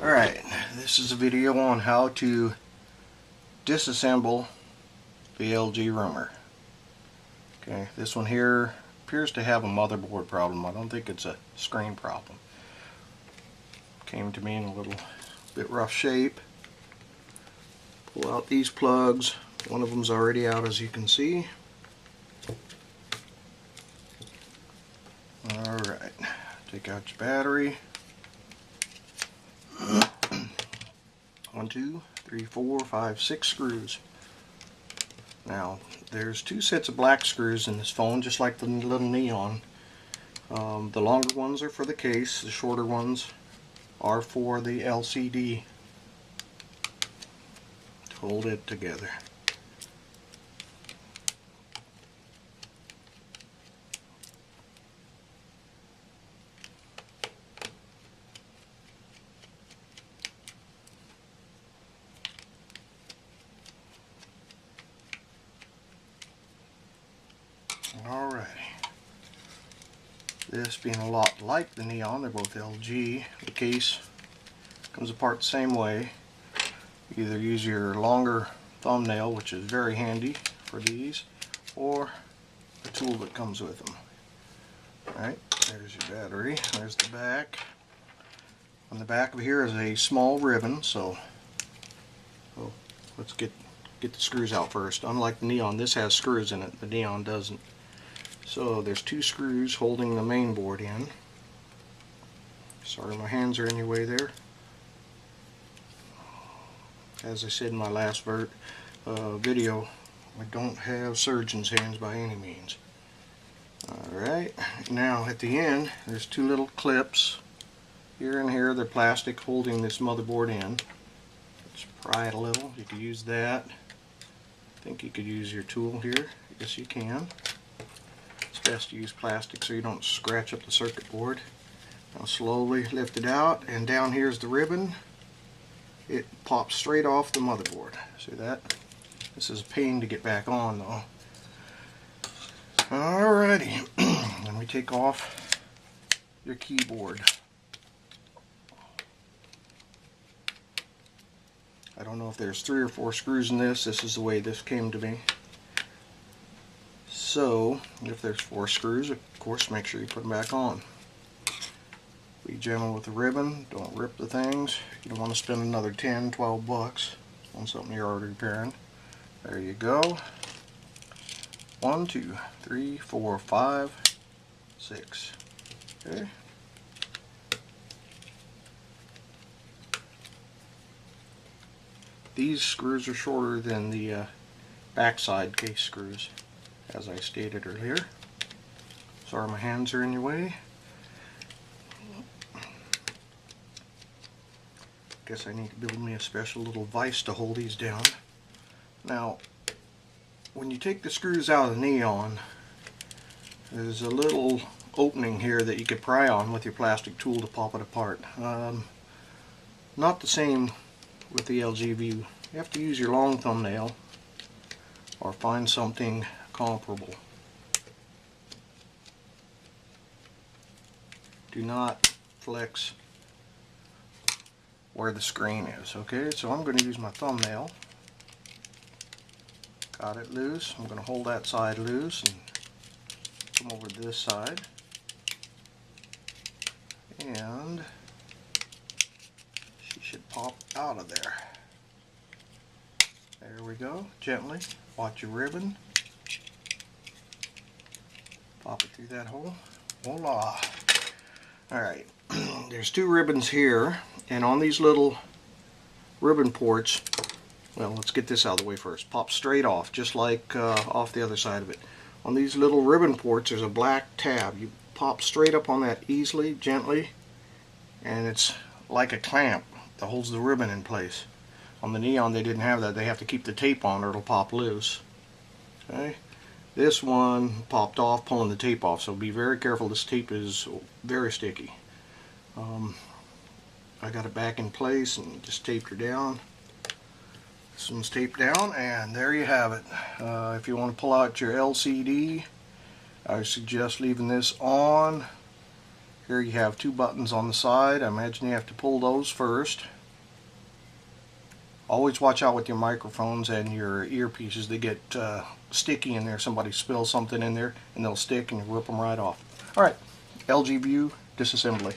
Alright, this is a video on how to disassemble the LG roamer. Okay, this one here appears to have a motherboard problem. I don't think it's a screen problem. Came to me in a little bit rough shape. Pull out these plugs. One of them's already out, as you can see. Alright, take out your battery. 1, 2, 3, 4, 5, 6 screws. Now, there's 2 sets of black screws in this phone, just like the little neon. The longer ones are for the case, the shorter ones are for the LCD to hold it together. Alrighty. This being a lot like the neon, they're both LG. The case comes apart the same way. You either use your longer thumbnail, which is very handy for these, or the tool that comes with them. Alright, there's your battery. There's the back. On the back of here is a small ribbon, so let's get the screws out first. Unlike the neon, this has screws in it. The neon doesn't. So there's 2 screws holding the main board in. Sorry my hands are in your way there. As I said in my last video, I don't have surgeon's hands by any means. Alright, now at the end there's 2 little clips. Here and here, they're plastic, holding this motherboard in. Let's pry it a little. You could use that. I think you could use your tool here. Yes, you can. It's best to use plastic so you don't scratch up the circuit board. Now slowly lift it out, and down here's the ribbon. It pops straight off the motherboard. See that? This is a pain to get back on though. Alrighty, then we take off your keyboard. I don't know if there's 3 or 4 screws in this. This is the way this came to me. So, if there's 4 screws, of course, make sure you put them back on. Be gentle with the ribbon. Don't rip the things. You don't want to spend another 10, 12 bucks on something you're already repairing. There you go. 1, 2, 3, 4, 5, 6. Okay. These screws are shorter than the backside case screws, as I stated earlier. Sorry my hands are in your way. Guess I need to build me a special little vise to hold these down. Now, when you take the screws out of the neon, there's a little opening here that you could pry on with your plastic tool to pop it apart. Not the same with the LG View. You have to use your long thumbnail or find something comparable. Do not flex where the screen is. Okay, so I'm going to use my thumbnail. Got it loose. I'm going to hold that side loose and come over to this side. And she should pop out of there. There we go. Gently. Watch your ribbon. Pop it through that hole. Voila. Alright. There's 2 ribbons here, and on these little ribbon ports, well, let's get this out of the way first. Pop straight off, just like off the other side of it. On these little ribbon ports, there's a black tab. You pop straight up on that easily, gently, and it's like a clamp that holds the ribbon in place. On the neon, they didn't have that. They have to keep the tape on or it'll pop loose. Okay. This one popped off, pulling the tape off, so be very careful. This tape is very sticky. I got it back in place and just taped her down. This one's taped down, and there you have it. If you want to pull out your LCD, I suggest leaving this on Here you have two buttons on the side. I imagine you have to pull those first. Always watch out with your microphones and your earpieces. They get sticky in there. Somebody spills something in there and they'll stick and you rip them right off. Alright, LG View disassembly.